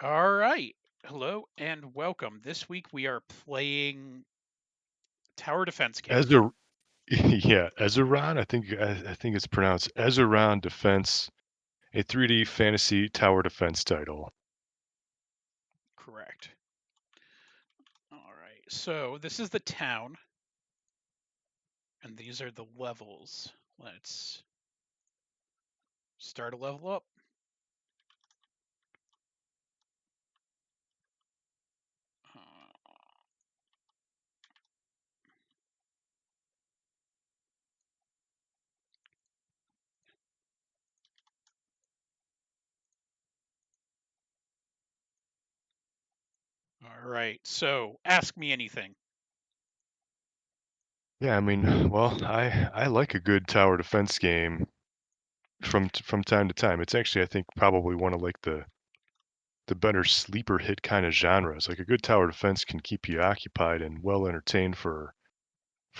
All right. Hello and welcome. This week we are playing Tower Defense Game. Ezer yeah, Ezaron, I think it's pronounced Ezaron Defense, a 3D fantasy tower defense title. Correct. All right. So this is the town, and these are the levels. Let's start a level up. Uh, all right. So ask me anything. Yeah, I mean, well, I like a good tower defense game from time to time. It's actually I think probably one of like the better sleeper hit kind of genres. Like a good tower defense can keep you occupied and well entertained for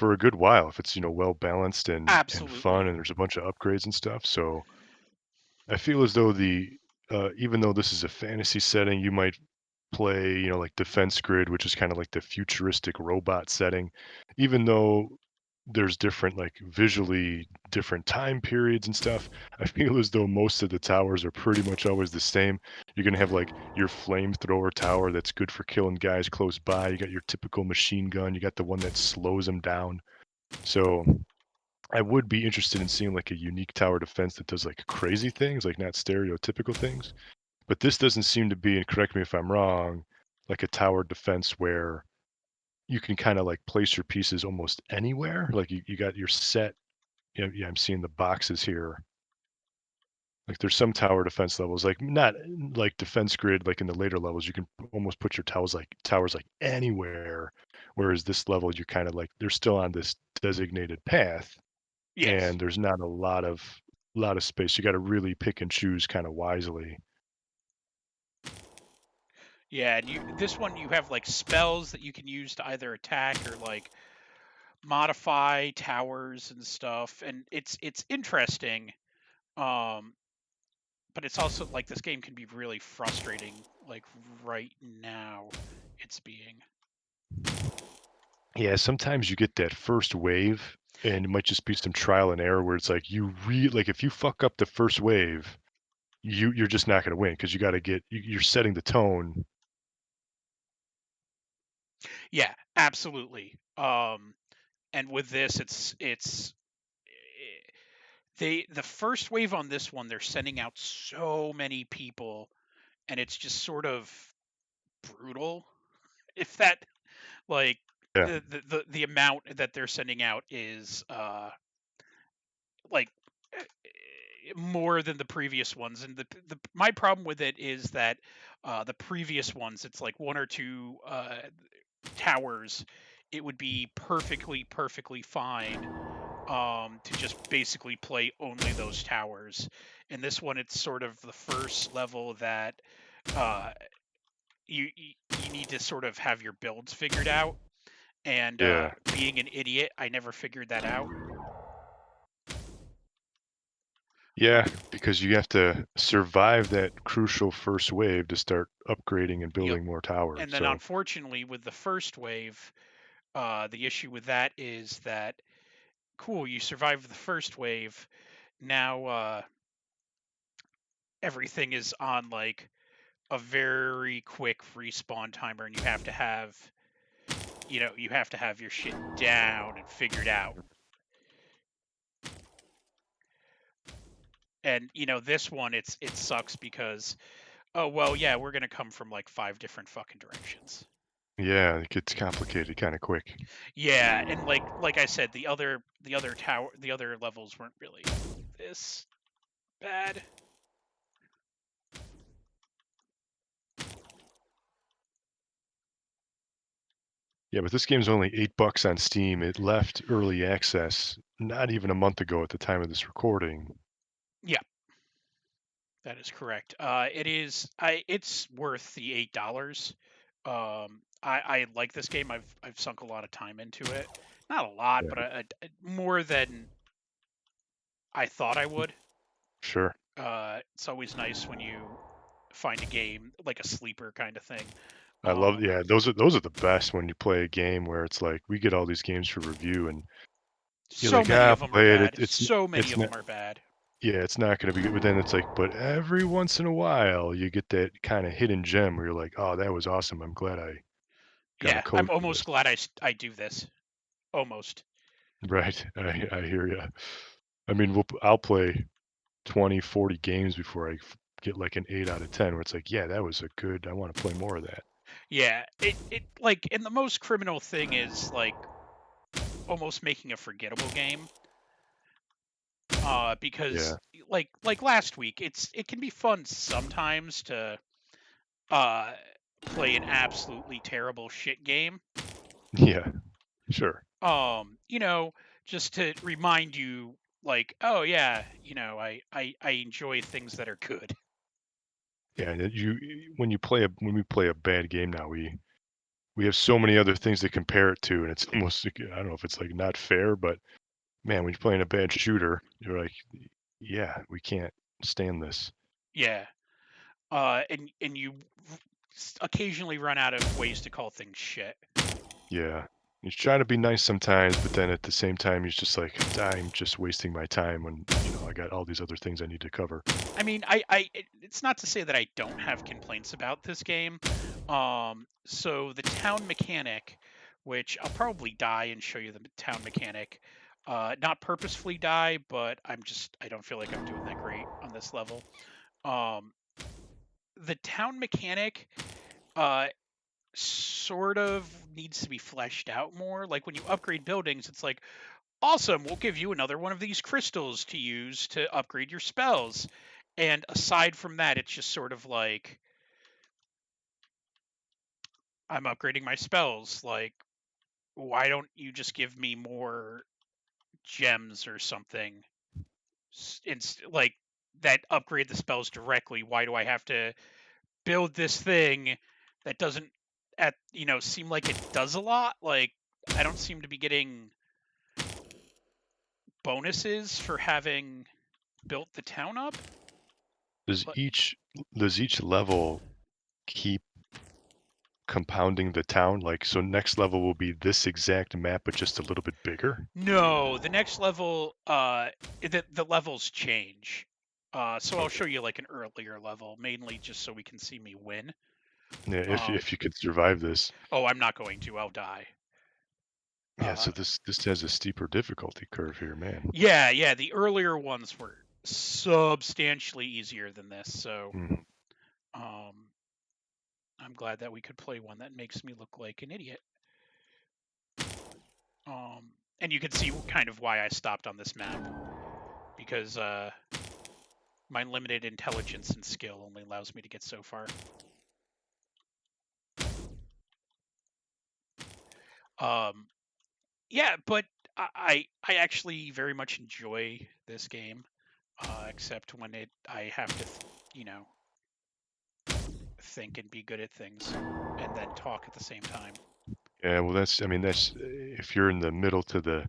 a good while if it's, well balanced and fun Absolutely. and there's a bunch of upgrades and stuff. So I feel as though even though this is a fantasy setting, you might play, like Defense Grid, which is kind of like the futuristic robot setting, even though there's different, like visually different time periods and stuff. I feel as though most of the towers are pretty much always the same. You're gonna have like your flamethrower tower that's good for killing guys close by. You got your typical machine gun. You got the one that slows them down. So I would be interested in seeing like a unique tower defense that does like crazy things, like not stereotypical things. But this doesn't seem to be, and correct me if I'm wrong, like a tower defense where you can kind of like place your pieces almost anywhere. Like you got your set. Yeah, yeah, I'm seeing the boxes here. Like there's some tower defense levels, like not like defense grid, like in the later levels, you can almost put your towers like anywhere. Whereas this level, you kind of like they're still on this designated path, Yes. and there's not a lot of space. You got to really pick and choose kind of wisely. Yeah, and this one you have like spells that you can use to either attack or like modify towers and stuff, and it's interesting. Um, but it's also like this game can be really frustrating like right now it's being. Yeah, sometimes you get that first wave, and it might just be some trial and error where it's like like if you fuck up the first wave, you're just not going to win because you got to you're setting the tone. Yeah, absolutely. And with this it's the first wave on this one they're sending out so many people, and it's just sort of brutal if that like Yeah, the amount that they're sending out is like more than the previous ones. And the my problem with it is that the previous ones it's like one or two towers. It would be perfectly fine to just basically play only those towers. And this one it's sort of the first level that uh you need to sort of have your builds figured out. And yeah, being an idiot, I never figured that out. yeah. Because you have to survive that crucial first wave to start upgrading and Yep. building more towers. And then So unfortunately with the first wave, the issue with that is that cool, you survived the first wave. Now everything is on like a very quick respawn timer, and you have to have your shit down and figured out. And this one it sucks because oh well, yeah, we're gonna come from like five different fucking directions. yeah, it gets complicated kind of quick. Yeah, and like I said, the other levels weren't really this bad. Yeah, but this game's only $8 on Steam. It left early access not even a month ago at the time of this recording. Yeah, that is correct. It's worth the $8. I like this game. I've sunk a lot of time into it. Not a lot, Yeah, but more than I thought I would. sure. It's always nice when you find a game like a sleeper kind of thing. I love, Um, yeah, those are the best when you play a game where it's like we get all these games for review and you're so like, many ah, of them are play it. bad. So many It's of not, them are bad. yeah, it's not gonna be good. But then it's like, but every once in a while you get that kind of hidden gem where you're like, oh, that was awesome. I'm glad I got a Yeah, I'm code for almost this. glad I do this. Almost. Right. I hear you. I mean, I'll play 20, 40 games before I get like an 8 out of 10 where it's like, yeah, that was a good, I want to play more of that. Yeah, it like, and the most criminal thing is like almost making a forgettable game. Because Yeah. like last week, it can be fun sometimes to uh play an absolutely terrible shit game. Yeah. Sure. You know, just to remind you, like, oh yeah, I enjoy things that are good. Yeah. And when when we play a bad game now, we have so many other things to compare it to. And it's almost, like, I don't know if it's like not fair, but man, when you're playing a bad shooter, you're like, yeah, we can't stand this. Yeah. And you occasionally run out of ways to call things shit. Yeah. He's trying to be nice sometimes, but then at the same time, he's just like, I'm just wasting my time when, I got all these other things I need to cover. I mean, it's not to say that I don't have complaints about this game. So the town mechanic, which I'll probably die and show you the town mechanic, not purposefully die, but I don't feel like I'm doing that great on this level. Um, the town mechanic, uh, sort of needs to be fleshed out more. Like when you upgrade buildings, it's like, awesome, we'll give you another one of these crystals to use to upgrade your spells. And aside from that, it's just sort of like, I'm upgrading my spells. Like, why don't you just give me more gems or something? Like, that upgrade the spells directly. Why do I have to build this thing that doesn't seem like it does a lot? Like, I don't seem to be getting bonuses for having built the town up. Does But each does each level keep compounding the town? Like, so next level will be this exact map, but just a little bit bigger? no, the next level, the levels change. So I'll Okay. show you like an earlier level, mainly just so we can see me win. Yeah, Um, if you could survive this. oh, I'm not going to. I'll die. Yeah, Uh, so this has a steeper difficulty curve here, man. yeah. The earlier ones were substantially easier than this, so Mhm. um, I'm glad that we could play one that makes me look like an idiot. And you can see kind of why I stopped on this map because my limited intelligence and skill only allows me to get so far. Um, yeah, but I actually very much enjoy this game, except when I have to, you know, think and be good at things, and then talk at the same time. Yeah, well, I mean, if you're in the middle to the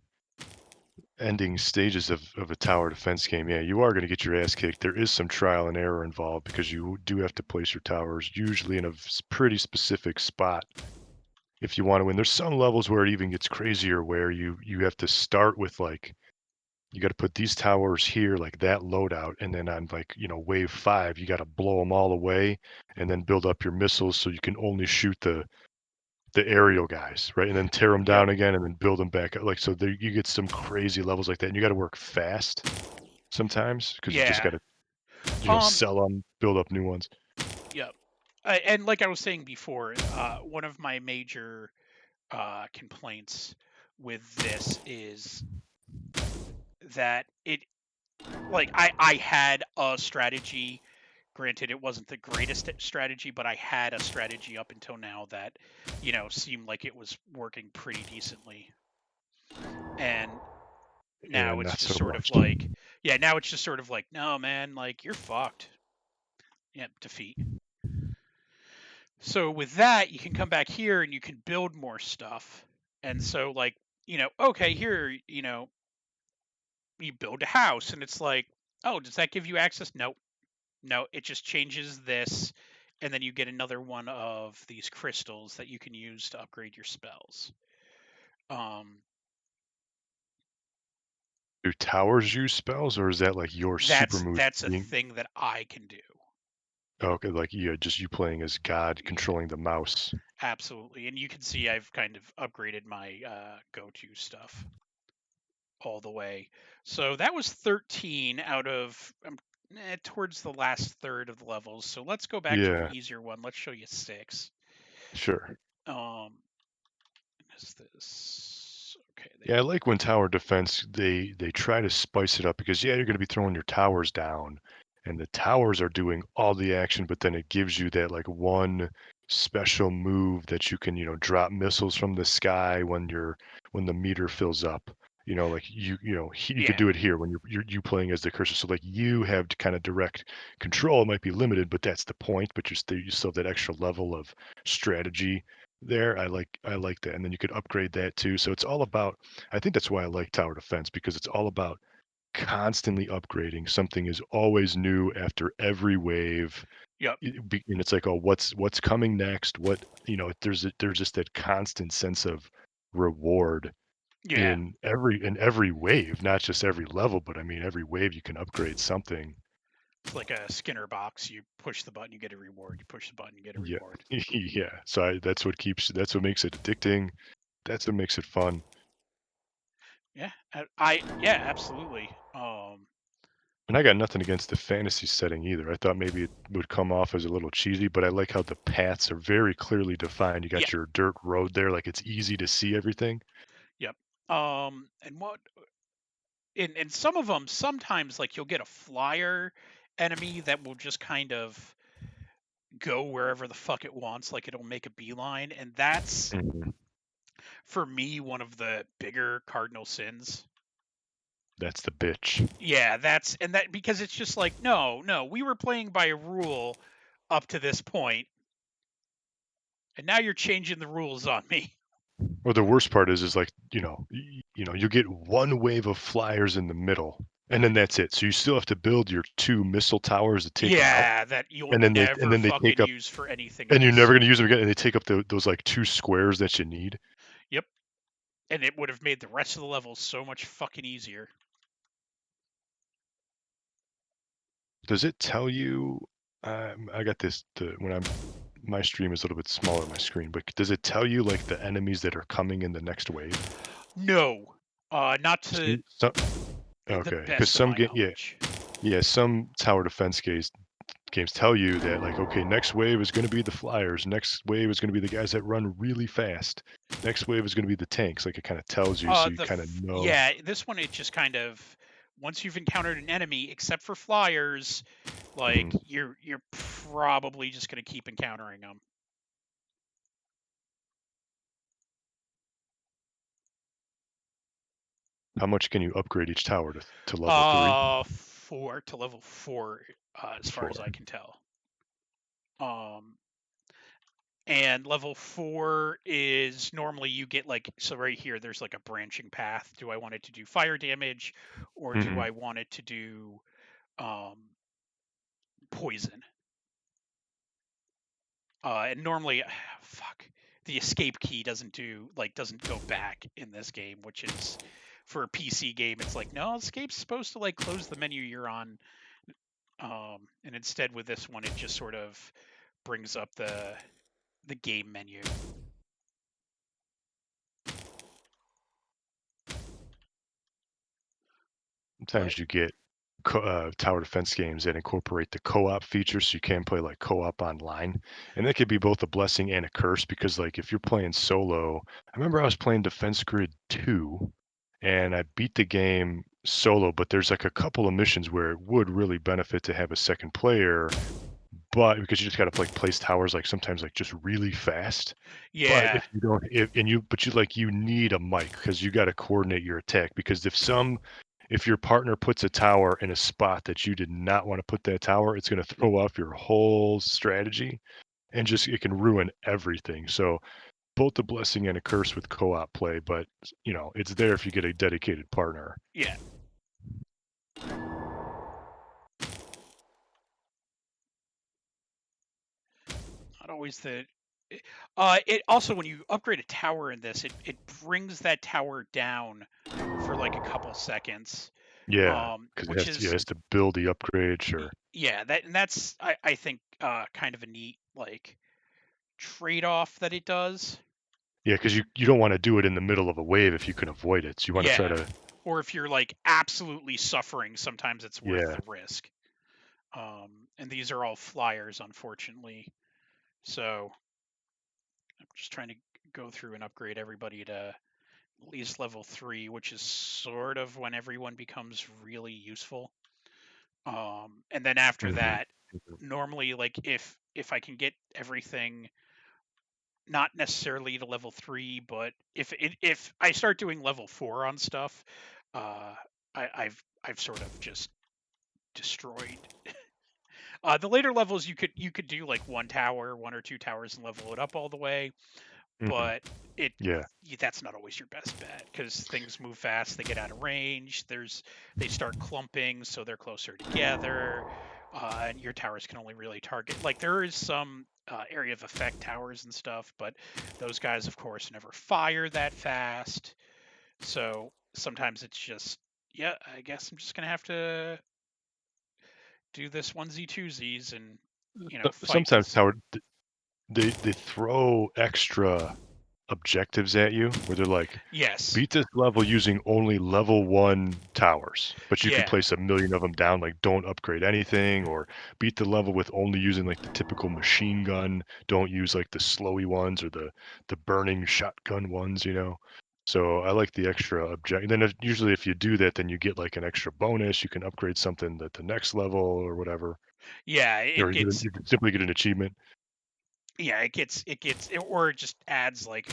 ending stages of a tower defense game, yeah, you are going to get your ass kicked. There is some trial and error involved because you do have to place your towers usually in a pretty specific spot if you want to win. There's some levels where it even gets crazier where you have to start with like you got to put these towers here like that loadout, and then on like wave 5 you got to blow them all away and then build up your missiles so you can only shoot the aerial guys, right? And then tear them Yep. down again and then build them back up. Like, so there you get some crazy levels like that, and you gotta work fast sometimes because you just Yeah. gotta, Um. sell them, build up new ones. Yep. And like I was saying before, one of my major complaints with this is that I had a strategy. Granted, it wasn't the greatest strategy, but I had a strategy up until now that seemed like it was working pretty decently. And Yeah, now it's not just so sort of much. like, yeah, now it's just sort of like, no, man, like you're fucked. Yep, defeat. So with that, you can come back here and you can build more stuff. And so like, okay, here, you build a house and it's like, oh, does that give you access? Nope. No, it just changes this, and then you get another one of these crystals that you can use to upgrade your spells. Um, Do towers use spells, or is that like your super moves that's a being thing that I can do. okay, like yeah, just you playing as God Yeah, controlling the mouse. absolutely. And you can see I've kind of upgraded my go-to stuff all the way. So that was 13 out of towards the last third of the levels. So let's go back to an Yeah, easier one. Let's show you six. sure. Um, is this okay? Yeah, There I we like when tower defense they try to spice it up because yeah, you're going to be throwing your towers down, and the towers are doing all the action, but then it gives you that like one special move that you can drop missiles from the sky when the meter fills up. Like you could Yeah, do it here when you playing as the cursor. So like you have to kind of direct control. It might be limited, but that's the point. But you still have that extra level of strategy there. I like that, and then you could upgrade that too. So it's all about I think that's why I like tower defense because it's all about constantly upgrading. Something is always new after every wave. yep, And it's like, oh, what's coming next? There's just that constant sense of reward yeah. in every wave, not just every level, but I mean every wave you can upgrade something. It's like a Skinner box. You push the button, you get a reward. You push the button, you get a Yeah, reward. yeah. So that's what makes it addicting. That's what makes it fun. Yeah, yeah, absolutely. And I got nothing against the fantasy setting either. I thought maybe it would come off as a little cheesy, but I like how the paths are very clearly defined. You Yeah, got your dirt road there, like it's easy to see everything. yep. And what in some of them, sometimes like you'll get a flyer enemy that will just kind of go wherever the fuck it wants, like it'll make a beeline, and that's Mhm. for me one of the bigger cardinal sins. That's the bitch. Yeah, that's and that because it's just like no, no, we were playing by a rule up to this point, and now you're changing the rules on me. Or the worst part is like, you get one wave of flyers in the middle, and then that's it. So you still have to build your two missile towers to take them out, Yeah, that you'll and then never they take fucking up, use for anything and you're else. never gonna use them again, and they take up those like two squares that you need. Yep, and it would have made the rest of the levels so much fucking easier. Does it tell you? I got this when my stream is a little bit smaller, my screen, but does it tell you like the enemies that are coming in the next wave? No, not to Some the okay, because best of my knowledge. some tower defense games tell you that like, okay, next wave is going to be the flyers, next wave is going to be the guys that run really fast, next wave is going to be the tanks. Like it kind of tells you, so you kind of know. Yeah, this one it just kind of once you've encountered an enemy, except for flyers, like Mhm. you're probably just gonna keep encountering them. How much can you upgrade each tower to level 3? 4 to level 4, as far as I 4. can tell. Um, and level 4 is normally you get like so right here. There's like a branching path. Do I want it to do fire damage, or do Hmm. I want it to do um, poison? And normally, fuck, the escape key doesn't go back in this game, which is for a PC game. It's like no, escape's supposed to like close the menu you're on, and instead with this one, it just sort of brings up the game menu. But Sometimes you get tower defense games that incorporate the co-op feature, so you can play like co-op online, and that could be both a blessing and a curse because like if you're playing solo, I remember I was playing Defense Grid 2, and I beat the game solo, but there's like a couple of missions where it would really benefit to have a second player, but because you just got to like place towers like sometimes like just really fast. But yeah, if you don't, if and you, but you need a mic because you got to coordinate your attack. Because if your partner puts a tower in a spot that you did not want to put that tower, it's going to throw off your whole strategy and just it can ruin everything. So both a blessing and a curse with co-op play, but it's there if you get a dedicated partner. yeah. not always the. It also, when you upgrade a tower in this, it brings that tower down for like a couple seconds, Yeah, because which it is has to build the upgrade, sure. yeah, that's I think kind of a neat like trade off that it does. Yeah, because you don't wanna do it in the middle of a wave if you can avoid it, so you wanna try Yeah, to. or if you're like absolutely suffering, sometimes it's worth Yeah. the risk. And these are all flyers, unfortunately. So I'm just trying to go through and upgrade everybody to at least level 3, which is sort of when everyone becomes really useful. And then after Mhm. that, Mhm. normally like if I can get everything not necessarily to level 3, but if I start doing level 4 on stuff, uh, I've sort of just destroyed. The later levels you could do like one tower, one or two towers, and level it up all the way, Mhm. but it Yeah. that's not always your best bet because things move fast, they get out of range. They start clumping, so they're closer together, and your towers can only really target. Like there is some area of effect towers and stuff, but those guys, of course, never fire that fast. So sometimes it's just yeah, I guess I'm just gonna have to do this onesie twosies and fight Sometimes this. tower they throw extra objectives at you where they're like, Yes, beat this level using only level 1 towers, but you can yeah, place a million of them down, like, don't upgrade anything, or beat the level with only using, like, the typical machine gun, don't use, like, the slowy ones or the burning shotgun ones, you know? So, I like the extra object then usually if you do that, then you get, like, an extra bonus, you can upgrade something at the next level or whatever, yeah. or you can simply get an achievement. Yeah, or it just adds like,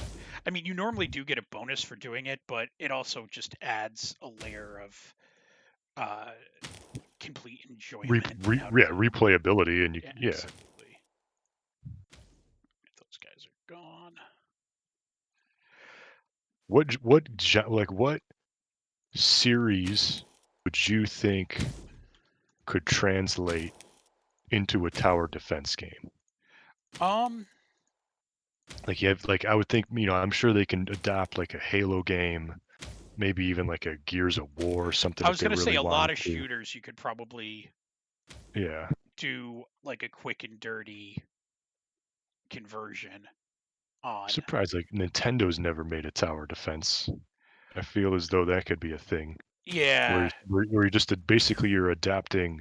I mean, you normally do get a bonus for doing it, but it also just adds a layer of uh, complete enjoyment out of Yeah, it. replayability and you Yeah, yeah. absolutely. Those guys are gone. What series would you think could translate into a tower defense game? Um, Like you have like I would think, I'm sure they can adopt like a Halo game, maybe even like a Gears of War or something I if was they gonna say really a lot wanted of to. shooters you could probably Yeah. do like a quick and dirty conversion on. Surprised like Nintendo's never made a tower defense. I feel as though that could be a thing Yeah, where you just basically you're adapting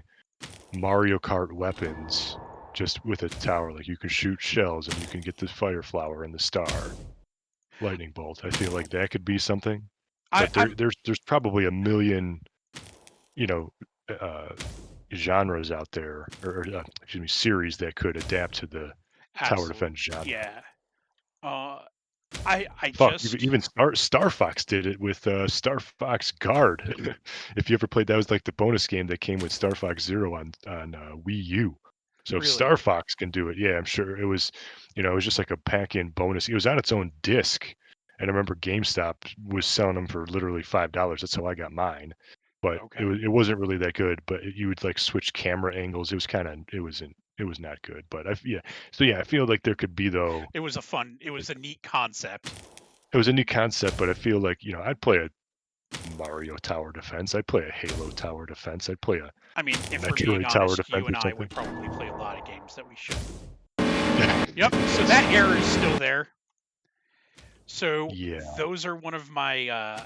Mario Kart weapons just with a tower. Like you can shoot shells and you can get the fire flower and the star lightning bolt. I feel like that could be something. But I'm there's probably a million, you know, uh, genres out there, or excuse me, series that could adapt to the tower absolutely defense genre. yeah. Uh, I Fuck, just even Star Fox did it with Star Fox Guard. If you ever played, that was like the bonus game that came with Star Fox Zero on Wii U. So if really Star Fox can do it, yeah, I'm sure it was. It was just like a pack-in bonus. It was on its own disc, and I remember GameStop was selling them for literally $5. That's how I got mine. But okay. it wasn't really that good. But you would like switch camera angles. It was not good. But yeah. So yeah, I feel like there could be though. It was a neat concept. It was a new concept, but I feel like, I'd play a Mario tower defense, I'd play a Halo tower defense, I'd play a I mean, if we're being Metroid tower honest, defense you or and I something. would probably play a lot of games that we shouldn't. Yeah, Yep. So that's that error is still there. So yeah. those are one of my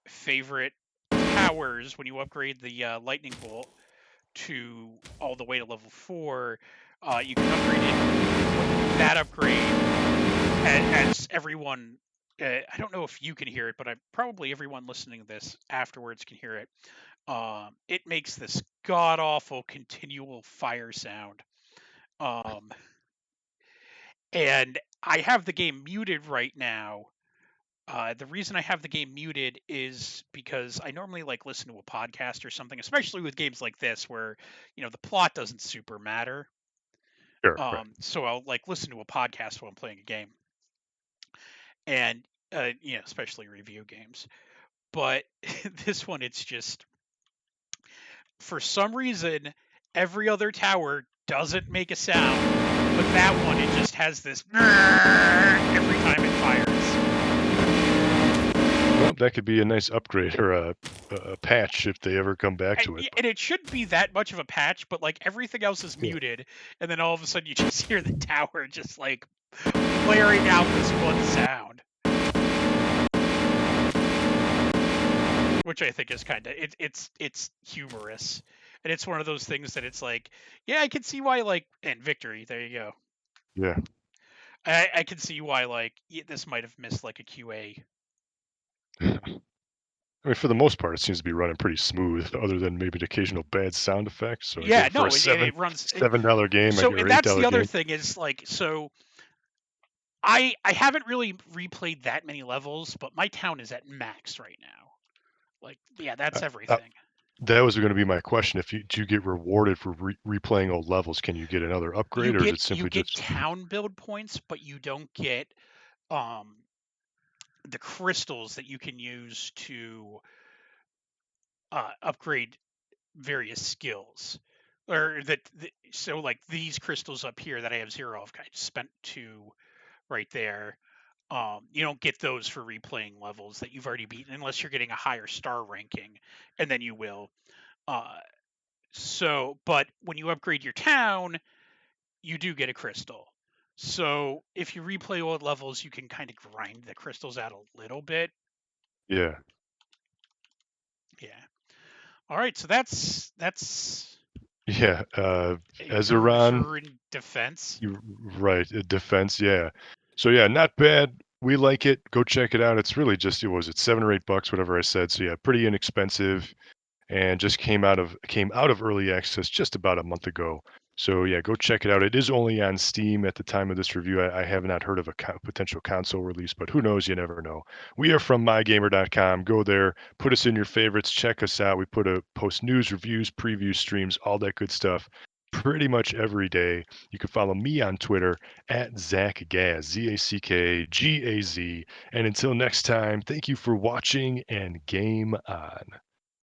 favorite towers when you upgrade the lightning bolt to all the way to level 4. You can upgrade it. That upgrade, as everyone, I don't know if you can hear it, but probably everyone listening to this afterwards can hear it. It makes this god awful continual fire sound. Um, and I have the game muted right now. The reason I have the game muted is because I normally like listen to a podcast or something, especially with games like this where the plot doesn't super matter. Sure, right. So I'll like listen to a podcast while I'm playing a game, and especially review games. But this one, it's just for some reason every other tower doesn't make a sound, but that one, it just has this every time it fires. Well, that could be a nice upgrade or a patch if they ever come back to it. And it shouldn't be that much of a patch, but like everything else is Yeah. muted, and then all of a sudden you just hear the tower just like blaring out this one sound, which I think is kind of it's humorous, and it's one of those things that it's like, yeah, I can see why like and victory. There you go. Yeah. I can see why like this might have missed like a QA. I mean, for the most part, it seems to be running pretty smooth, other than maybe the occasional bad sound effect. So Yeah, again, for a no, and seven it runs. $7 game So or and eight that's the dollar other game, thing is like so I haven't really replayed that many levels, but my town is at max right now. Like, yeah, uh, that's uh, everything. that was going to be my question. If you do you get rewarded for replaying old levels, can you get another upgrade, or is it You simply get just town build points, but you don't get um the crystals that you can use to upgrade various skills. Or so like these crystals up here that I have 0 of, I spent 2 right there. You don't get those for replaying levels that you've already beaten unless you're getting a higher star ranking, and then you will. Uh, but when you upgrade your town, you do get a crystal. So if you replay old levels, you can kind of grind the crystals out a little bit. yeah, Yeah. All right. So that's yeah? Ezaron, Ezaron Defense. right? Defense, yeah. So yeah, not bad. We like it. Go check it out. It's really just, it was it $7 or $8, whatever I said. So yeah, pretty inexpensive, and just came out of early access just about a month ago. So yeah, go check it out. It is only on Steam at the time of this review. I have not heard of a potential console release, but who knows? You never know. We are from MyGamer.com. Go there, put us in your favorites, check us out. We post news, reviews, previews, streams, all that good stuff. Pretty much every day. You can follow me on Twitter at Zack Gaz, ZackGaz. And until next time, thank you for watching and game on.